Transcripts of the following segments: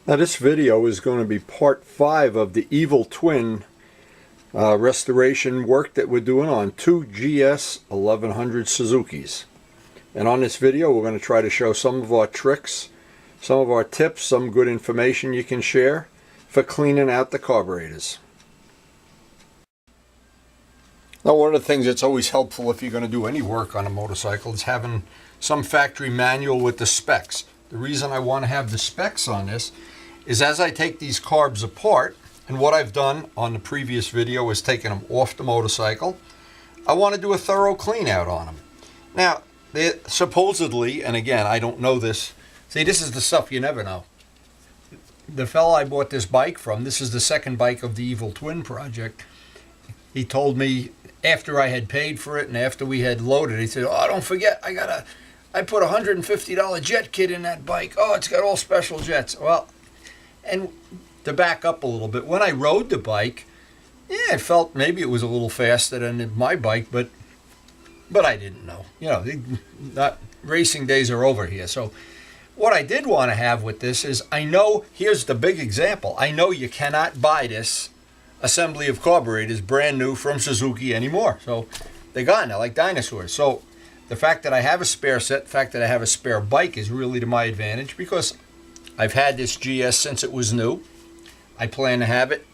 Now this video is going to be part 5 of the Evil Twin restoration work that we're doing on two GS1100 Suzukis. And on this video we're going to try to show some of our tricks, some of our tips, some good information you can share for cleaning out the carburetors. Now, one of the things that's always helpful if you're going to do any work on a motorcycle is having some factory manual with the specs. The reason I want to have the specs on this is as I take these carbs apart, and what I've done on the previous video is taken them off the motorcycle, I want to do a thorough clean out on them. Now, they supposedly, and again, I don't know this, see, this is the stuff you never know. The fellow I bought this bike from, this is the second bike of the Evil Twin project, he told me after I had paid for it and after we had loaded, he said, "Oh, don't forget, I put a $150 jet kit in that bike. Oh, it's got all special jets." Well, and to back up a little bit, when I rode the bike, yeah, it felt maybe it was a little faster than my bike, but I didn't know. You know, not racing days are over here. So what I did want to have with this is, I know, here's the big example. I know you cannot buy this assembly of carburetors brand new from Suzuki anymore. So they're gone. They're like dinosaurs. So the fact that I have a spare set, the fact that I have a spare bike is really to my advantage because I've had this GS since it was new. I plan to have it.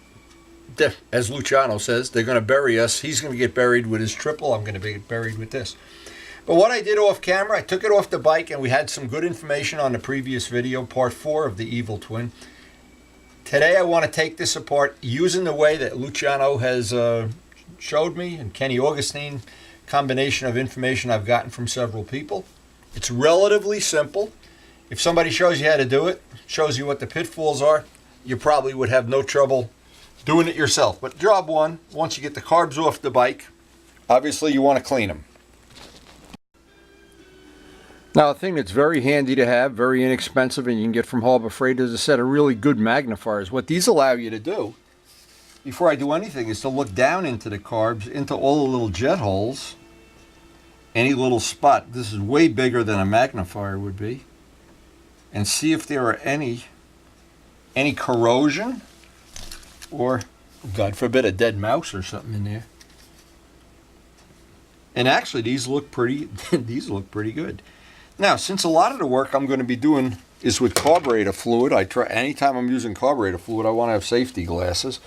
As Luciano says, they're going to bury us. He's going to get buried with his triple. I'm going to get buried with this. But what I did off camera, I took it off the bike, and we had some good information on the previous video, part 4 of the Evil Twin. Today I want to take this apart using the way that Luciano has showed me, and Kenny Augustine, combination of information I've gotten from several people. It's relatively simple. If somebody shows you how to do it, shows you what the pitfalls are, you probably would have no trouble doing it yourself. But job one, once you get the carbs off the bike, obviously you want to clean them. Now, a thing that's very handy to have, very inexpensive, and you can get from Harbor Freight is a set of really good magnifiers. What these allow you to do, before I do anything, is to look down into the carbs, into all the little jet holes, any little spot. This is way bigger than a magnifier would be. And see if there are any corrosion or, God forbid, a dead mouse or something in there. And actually, these look pretty good. Now, since a lot of the work I'm going to be doing is with carburetor fluid, anytime I'm using carburetor fluid, I want to have safety glasses.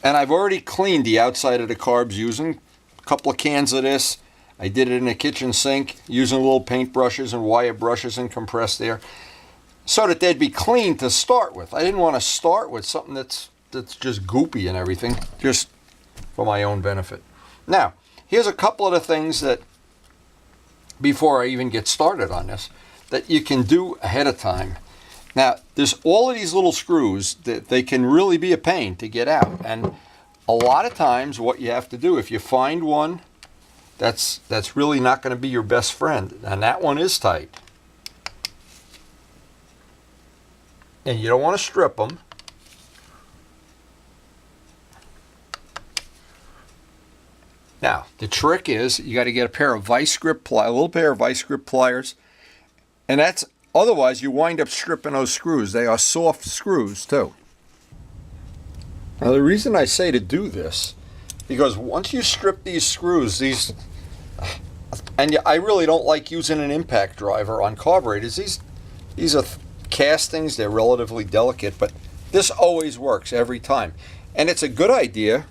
And I've already cleaned the outside of the carbs using a couple of cans of this. I did it in a kitchen sink using little paint brushes and wire brushes and compressed air so that they'd be clean to start with. I didn't want to start with something that's just goopy and everything, just for my own benefit. Now, here's a couple of the things that, before I even get started on this, that you can do ahead of time. Now, there's all of these little screws that they can really be a pain to get out. And a lot of times what you have to do, if you find one that's really not going to be your best friend, and that one is tight, and you don't want to strip them, now the trick is you got to get a pair of vice grip a little pair of vice grip pliers, and that's, otherwise you wind up stripping those screws. They are soft screws too. Now the reason I say to do this, because once you strip these screws, and I really don't like using an impact driver on carburetors. These are castings, they're relatively delicate, but this always works every time. And it's a good idea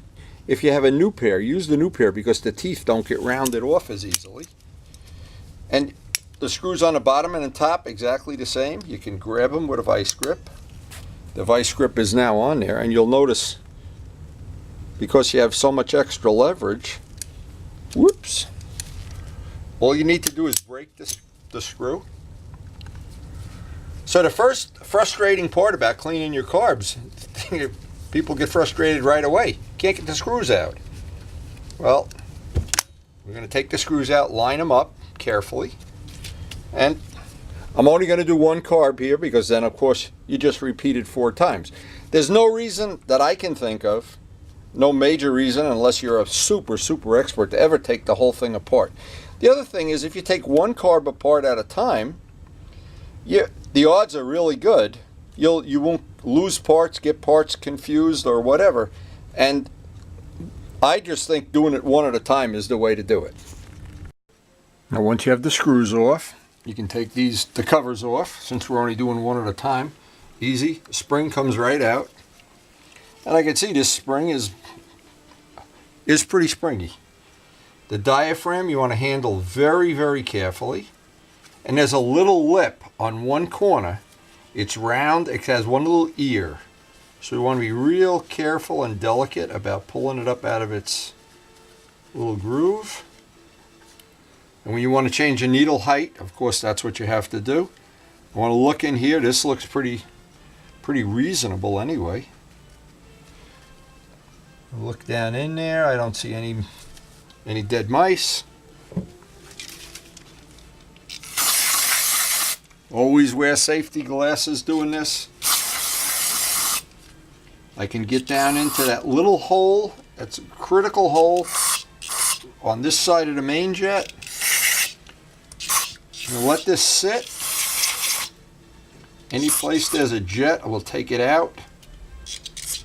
if you have a new pair. Use the new pair because the teeth don't get rounded off as easily. And the screws on the bottom and the top, exactly the same. You can grab them with a vice grip. The vice grip is now on there, and you'll notice, because you have so much extra leverage, whoops, all you need to do is break the screw. So the first frustrating part about cleaning your carbs, people get frustrated right away. Can't get the screws out. Well, we're going to take the screws out, line them up carefully, and I'm only going to do one carb here because then, of course, you just repeat it 4 times. There's no reason that I can think of, no major reason, unless you're a super expert, to ever take the whole thing apart. The other thing is, if you take one carb apart at a time, the odds are really good you won't lose parts, get parts confused or whatever. And I just think doing it one at a time is the way to do it. Now once you have the screws off, you can take the covers off, since we're only doing one at a time. Easy. The spring comes right out. And I can see this spring is pretty springy. The diaphragm you want to handle very, very carefully. And there's a little lip on one corner. It's round, it has one little ear. So we want to be real careful and delicate about pulling it up out of its little groove. And when you want to change the needle height, of course that's what you have to do. I want to look in here. This looks pretty reasonable anyway. Look down in there. I don't see any dead mice. Always wear safety glasses doing this. I can get down into that little hole. That's a critical hole on this side of the main jet. And let this sit. Any place there's a jet, I will take it out,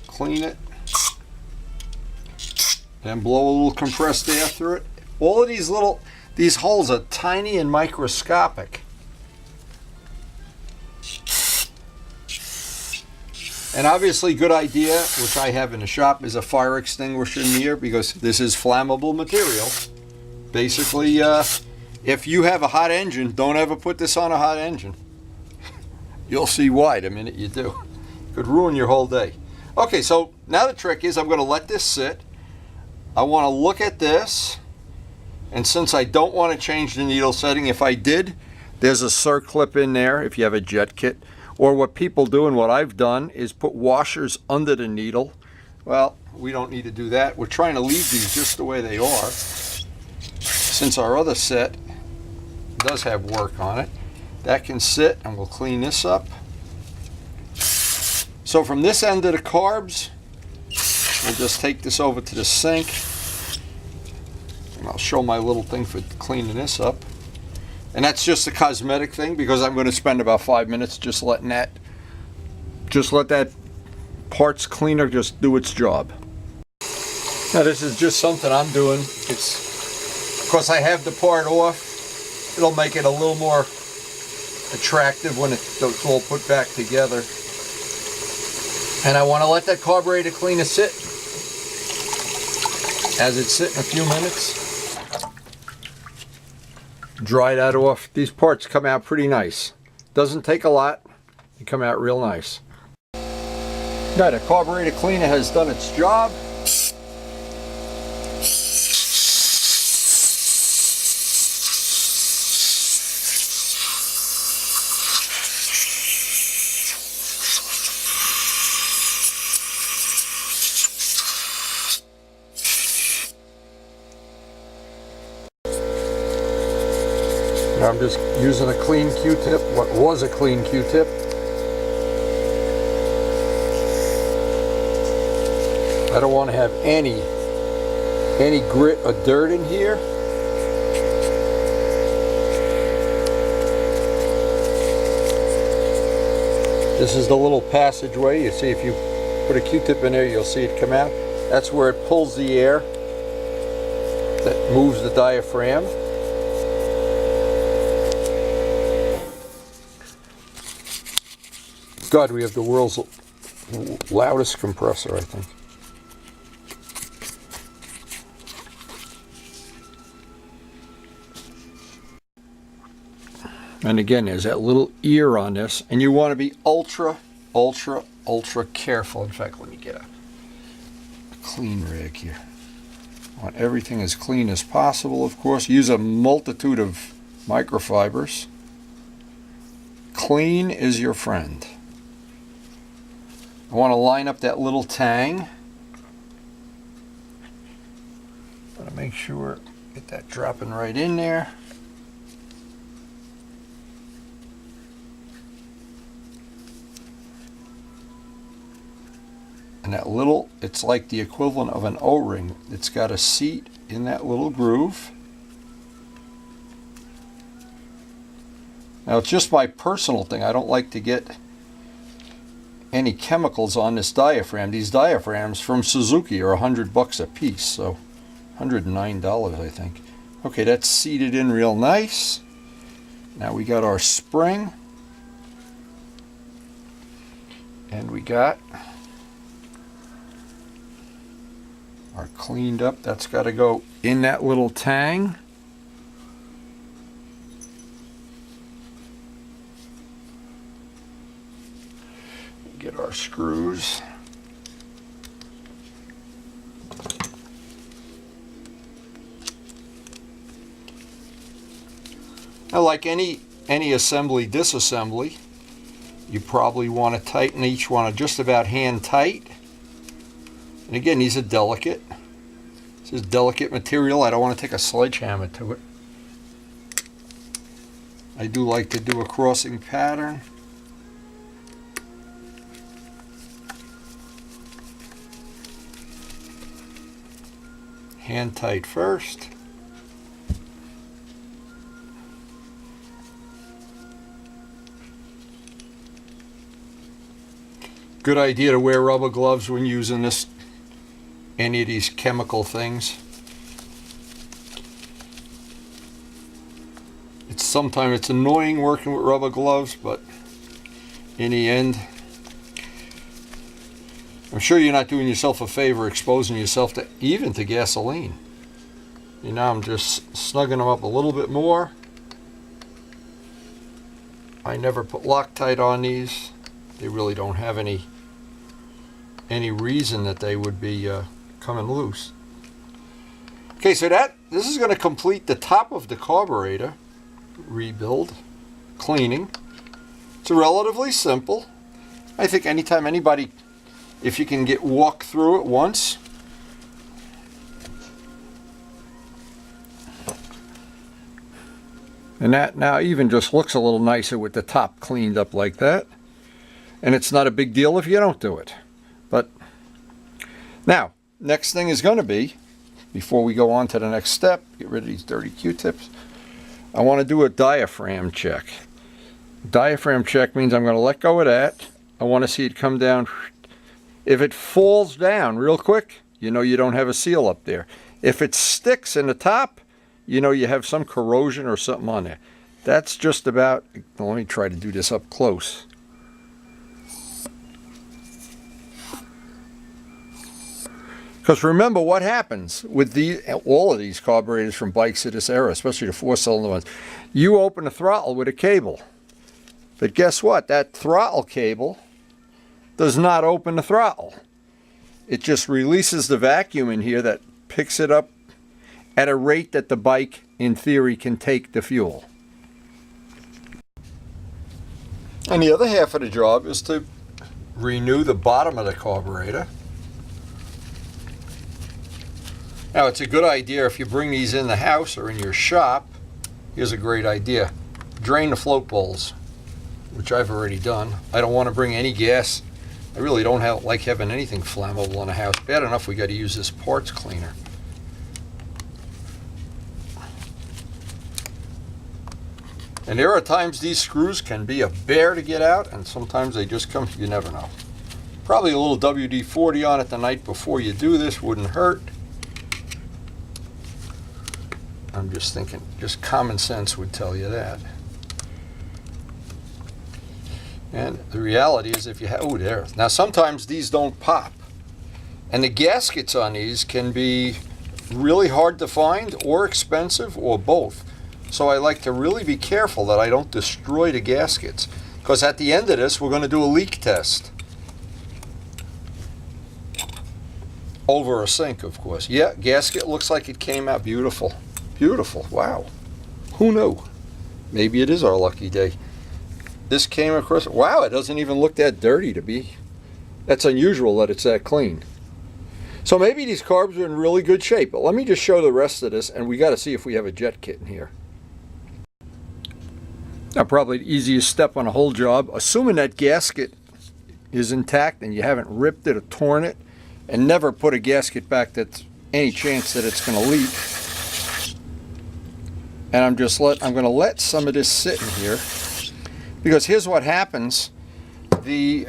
clean it, and blow a little compressed air through it. All of these holes are tiny and microscopic. And obviously, good idea, which I have in the shop, is a fire extinguisher near, because this is flammable material. Basically, if you have a hot engine, don't ever put this on a hot engine. You'll see why the minute you do. It could ruin your whole day. Okay, so now the trick is I'm going to let this sit. I want to look at this. And since I don't want to change the needle setting, if I did, there's a circlip in there if you have a jet kit. Or what people do, and what I've done, is put washers under the needle. Well, we don't need to do that. We're trying to leave these just the way they are, since our other set does have work on it. That can sit, and we'll clean this up. So from this end of the carbs, we'll just take this over to the sink. And I'll show my little thing for cleaning this up. And that's just a cosmetic thing, because I'm going to spend about 5 minutes just let that parts cleaner just do its job. Now this is just something I'm doing. It's because I have the part off. It'll make it a little more attractive when it's all put back together. And I want to let that carburetor cleaner sit. As it's sitting a few minutes, dry that off. These parts come out pretty nice. Doesn't take a lot. They come out real nice. Now the carburetor cleaner has done its job. I'm just using a clean Q-tip, what was a clean Q-tip. I don't want to have any grit or dirt in here. This is the little passageway. You see, if you put a Q-tip in there, you'll see it come out. That's where it pulls the air that moves the diaphragm. God, we have the world's loudest compressor, I think. And again, there's that little ear on this, and you want to be ultra careful. In fact, let me get a clean rag here. I want everything as clean as possible, of course. Use a multitude of microfibers. Clean is your friend. I want to line up that little tang. Want to make sure, get that dropping right in there. And that little, it's like the equivalent of an O-ring. It's got a seat in that little groove. Now it's just my personal thing. I don't like to get any chemicals on this diaphragm. These diaphragms from Suzuki are $100 a piece, so $109 I think. Okay, that's seated in real nice. Now we got our spring, and we got our cleaned up. That's got to go in that little tang. Get our screws. Now, like any assembly disassembly, you probably want to tighten each one just about hand tight. And again, these are delicate. This is delicate material. I don't want to take a sledgehammer to it. I do like to do a crossing pattern. Hand tight first. Good idea to wear rubber gloves when using any of these chemical things. Sometimes it's annoying working with rubber gloves, but in the end, I'm sure you're not doing yourself a favor exposing yourself even to gasoline. You know, I'm just snugging them up a little bit more. I never put Loctite on these. They really don't have any reason that they would be coming loose. Okay, so this is going to complete the top of the carburetor rebuild, cleaning. It's relatively simple. I think anytime anybody, if you can walk through it once, and that now even just looks a little nicer with the top cleaned up like that. And it's not a big deal if you don't do it. But now, next thing is going to be, before we go on to the next step, get rid of these dirty Q-tips, I want to do a diaphragm check. Diaphragm check means I'm going to let go of that. I want to see it come down. If it falls down real quick, you know you don't have a seal up there. If it sticks in the top, you know you have some corrosion or something on there. That's just about, let me try to do this up close. Because remember what happens with all of these carburetors from bikes of this era, especially the 4-cylinder ones. You open the throttle with a cable. But guess what? That throttle cable does not open the throttle. It just releases the vacuum in here that picks it up at a rate that the bike, in theory, can take the fuel. And the other half of the job is to renew the bottom of the carburetor. Now, it's a good idea if you bring these in the house or in your shop. Here's a great idea. Drain the float bowls, which I've already done. I don't want to bring any gas. I really don't like having anything flammable in the house. Bad enough we got to use this parts cleaner. And there are times these screws can be a bear to get out, and sometimes they just come, you never know. Probably a little WD-40 on it the night before you do this wouldn't hurt. I'm just thinking, just common sense would tell you that. And the reality is if you have, oh, there. Now sometimes these don't pop. And the gaskets on these can be really hard to find or expensive or both. So I like to really be careful that I don't destroy the gaskets. Because at the end of this, we're going to do a leak test. Over a sink, of course. Yeah, gasket looks like it came out beautiful. Beautiful. Wow. Who knew? Maybe it is our lucky day. This came across. Wow, it doesn't even look that dirty to be. That's unusual that it's that clean. So maybe these carbs are in really good shape. But let me just show the rest of this, and we got to see if we have a jet kit in here. Now, probably the easiest step on a whole job, assuming that gasket is intact and you haven't ripped it or torn it, and never put a gasket back that's any chance that it's going to leak. And I'm going to let some of this sit in here, because here's what happens.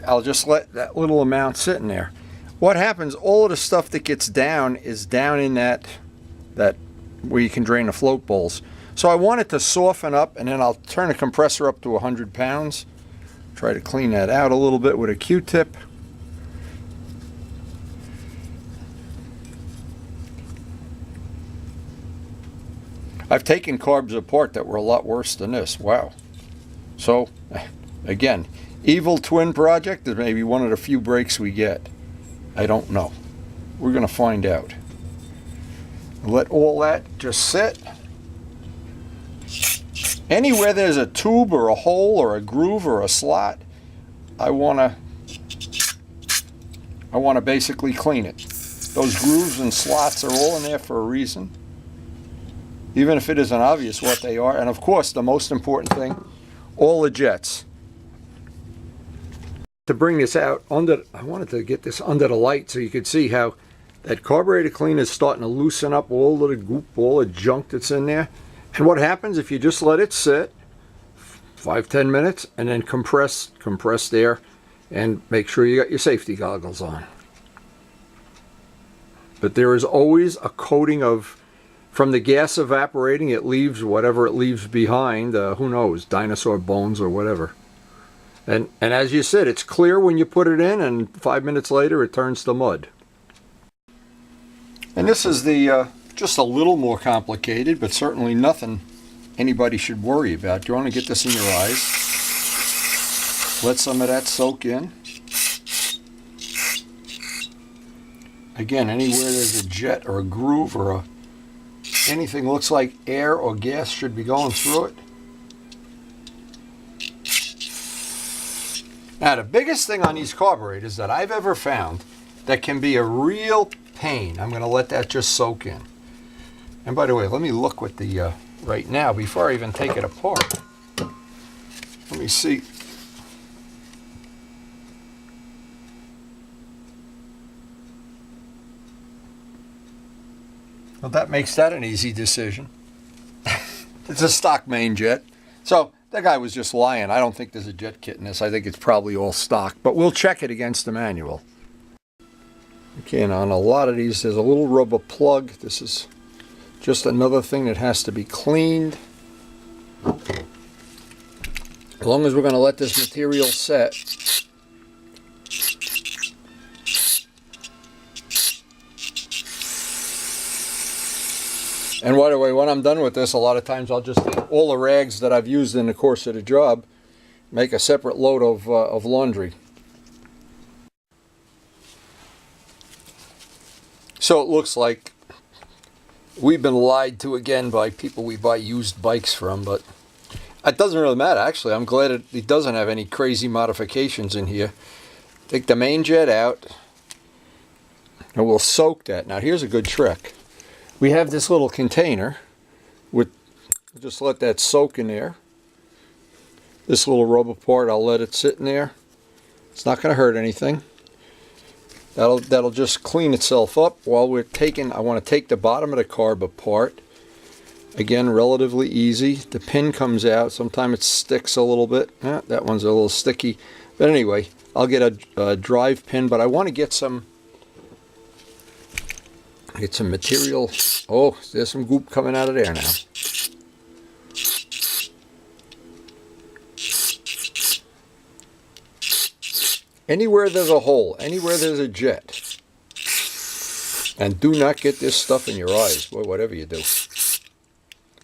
I'll just let that little amount sit in there. What happens, all of the stuff that gets down is down in that where you can drain the float bowls. So I want it to soften up, and then I'll turn the compressor up to 100 pounds. Try to clean that out a little bit with a Q-tip. I've taken carbs apart that were a lot worse than this. Wow. So, again, evil twin project is maybe one of the few breaks we get. I don't know. We're going to find out. Let all that just sit. Anywhere there's a tube or a hole or a groove or a slot, I want to basically clean it. Those grooves and slots are all in there for a reason. Even if it isn't obvious what they are. And of course, the most important thing, all the jets. To bring this out, I wanted to get this under the light so you could see how that carburetor cleaner is starting to loosen up all of the goop, all the junk that's in there. And what happens if you just let it sit 5-10 minutes and then compress there, and make sure you got your safety goggles on. But there is always a coating of, from the gas evaporating, it leaves whatever it leaves behind, who knows, dinosaur bones or whatever. And as you said, it's clear when you put it in, and 5 minutes later it turns to mud. And this is the just a little more complicated, but certainly nothing anybody should worry about. You want to get this in your eyes. Let some of that soak in. Again, anywhere there's a jet or a groove or anything looks like air or gas should be going through it. Now, the biggest thing on these carburetors that I've ever found that can be a real pain, I'm going to let that just soak in. And by the way, let me look with the, right now, before I even take it apart. Let me see. Well, that makes that an easy decision. It's a stock main jet. So that guy was just lying. I don't think there's a jet kit in this. I think it's probably all stock. But we'll check it against the manual. Okay, and on a lot of these, there's a little rubber plug. This is just another thing that has to be cleaned. As long as we're going to let this material set. And by the way, when I'm done with this, a lot of times I'll just take all the rags that I've used in the course of the job, make a separate load of laundry. So it looks like we've been lied to again by people we buy used bikes from, but it doesn't really matter. Actually, I'm glad it doesn't have any crazy modifications in here. Take the main jet out, and we'll soak that. Now, here's a good trick. We have this little container with, just let that soak in there. This little rubber part, I'll let it sit in there. It's not going to hurt anything. That'll just clean itself up while we're taking. I want to take the bottom of the carb apart. Again, relatively easy. The pin comes out. Sometimes it sticks a little bit. That one's a little sticky. But anyway, I'll get a drive pin, but I want to get some material. Oh, there's some goop coming out of there now. Anywhere there's a hole, anywhere there's a jet. And do not get this stuff in your eyes, boy, whatever you do.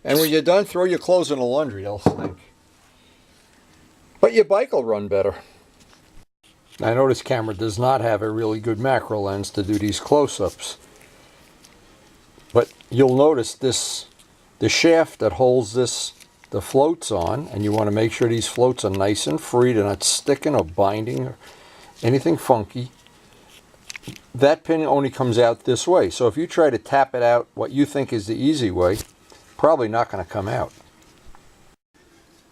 And when you're done, throw your clothes in the laundry, they'll stink. But your bike will run better. I know this camera does not have a really good macro lens to do these close-ups. But you'll notice the shaft that holds the floats on, and you want to make sure these floats are nice and free, they're not sticking or binding or anything funky. That pin only comes out this way. So if you try to tap it out what you think is the easy way, probably not going to come out.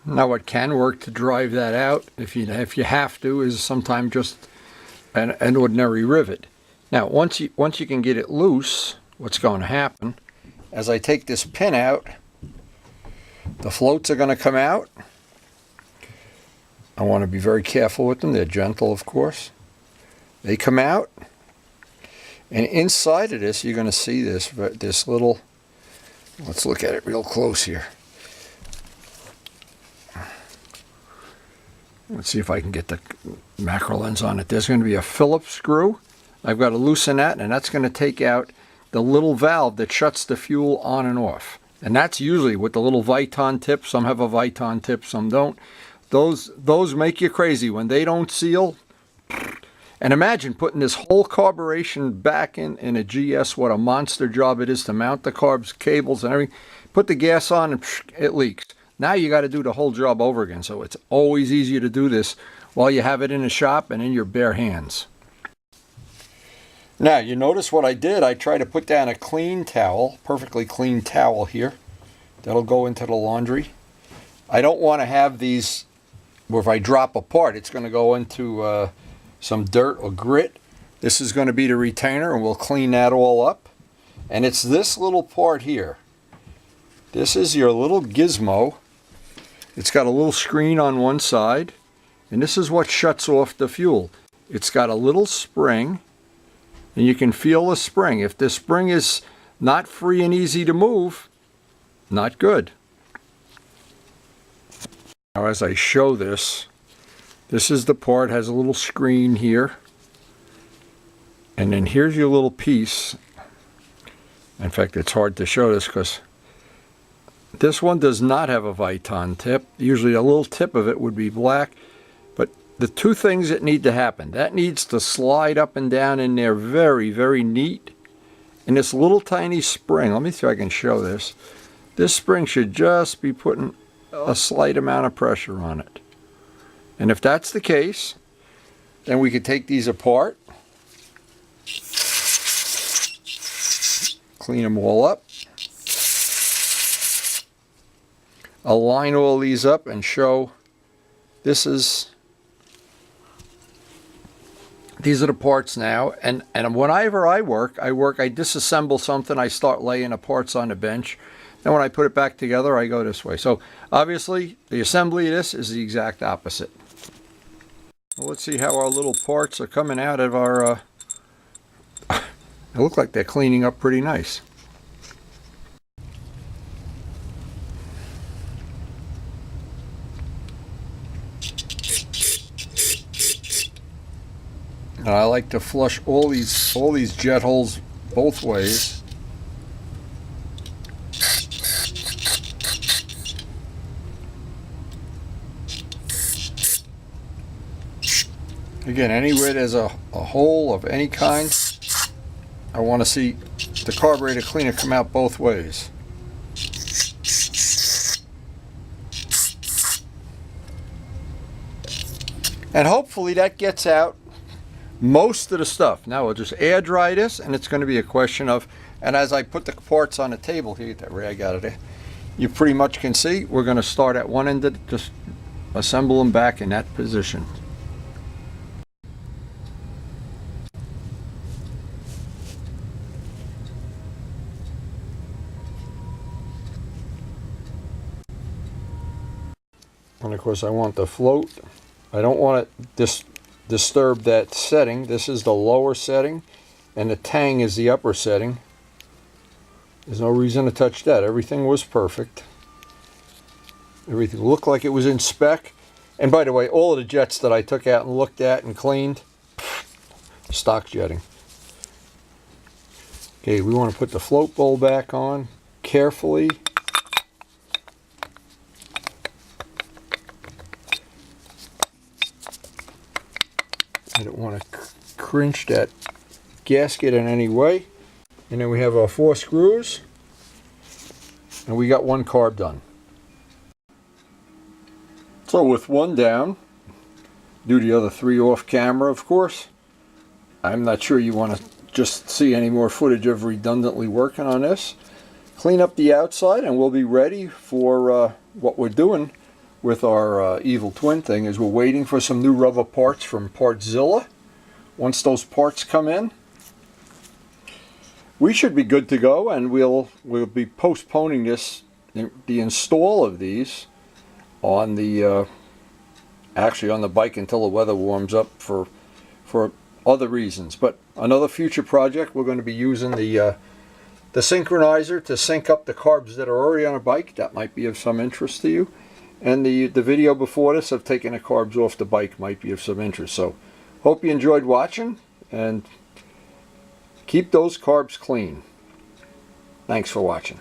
Now what can work to drive that out, if you have to, is sometimes just an ordinary rivet. Now once you can get it loose, what's going to happen, as I take this pin out, the floats are going to come out. I want to be very careful with them. They're gentle, of course. They come out, and inside of this, you're going to see this little, let's look at it real close here. Let's see if I can get the macro lens on it. There's going to be a Phillips screw. I've got to loosen that, and that's going to take out the little valve that shuts the fuel on and off. And that's usually with the little Viton tip. Some have a Viton tip, some don't. Those make you crazy when they don't seal. And imagine putting this whole carburation back in a GS, what a monster job it is to mount the carbs, cables, and everything. Put the gas on and it leaks. Now you got to do the whole job over again. So it's always easier to do this while you have it in the shop and in your bare hands. Now you notice what I did. I tried to put down a clean towel, perfectly clean towel here. That'll go into the laundry. I don't want to have these where if I drop a part, it's going to go into some dirt or grit. This is going to be the retainer, and we'll clean that all up. And it's this little part here. This is your little gizmo. It's got a little screen on one side, and this is what shuts off the fuel. It's got a little spring, and you can feel the spring. If the spring is not free and easy to move, not good. Now as I show this, this is the part, has a little screen here. And then here's your little piece. In fact, it's hard to show this because this one does not have a Viton tip. Usually a little tip of it would be black. But the two things that need to happen, that needs to slide up and down in there very, very neat. And this little tiny spring, let me see if I can show this. This spring should just be putting a slight amount of pressure on it. And if that's the case, then we could take these apart, clean them all up, align all these up and show these are the parts now. And whenever I work, I disassemble something, I start laying the parts on the bench. Then when I put it back together, I go this way. So obviously the assembly of this is the exact opposite. Well, let's see how our little parts are coming out of our, they look like they're cleaning up pretty nice. Now I like to flush all these jet holes both ways. Again, anywhere there's a hole of any kind, I want to see the carburetor cleaner come out both ways. And hopefully that gets out most of the stuff. Now we'll just air dry this, and it's going to be a question of, and as I put the parts on the table here, that way I got it there, you pretty much can see we're going to start at one end of it, just assemble them back in that position. And of course I want the float. I don't want it disturb that setting. This is the lower setting and the tang is the upper setting. There's no reason to touch that. Everything was perfect. Everything looked like it was in spec. And by the way, all of the jets that I took out and looked at and cleaned, stock jetting. Okay, we want to put the float bowl back on carefully. I don't want to cringe that gasket in any way. And then we have our 4 screws. And we got one carb done. So with one down, do the other 3 off camera, of course. I'm not sure you want to just see any more footage of redundantly working on this. Clean up the outside and we'll be ready for what we're doing with our Evil Twin thing is we're waiting for some new rubber parts from Partzilla. Once those parts come in, we should be good to go, and we'll be postponing the install of these on the actually on the bike until the weather warms up for other reasons. But another future project, we're going to be using the synchronizer to sync up the carbs that are already on a bike. That might be of some interest to you. And the video before this of taking the carbs off the bike might be of some interest. So hope you enjoyed watching, and keep those carbs clean. Thanks for watching.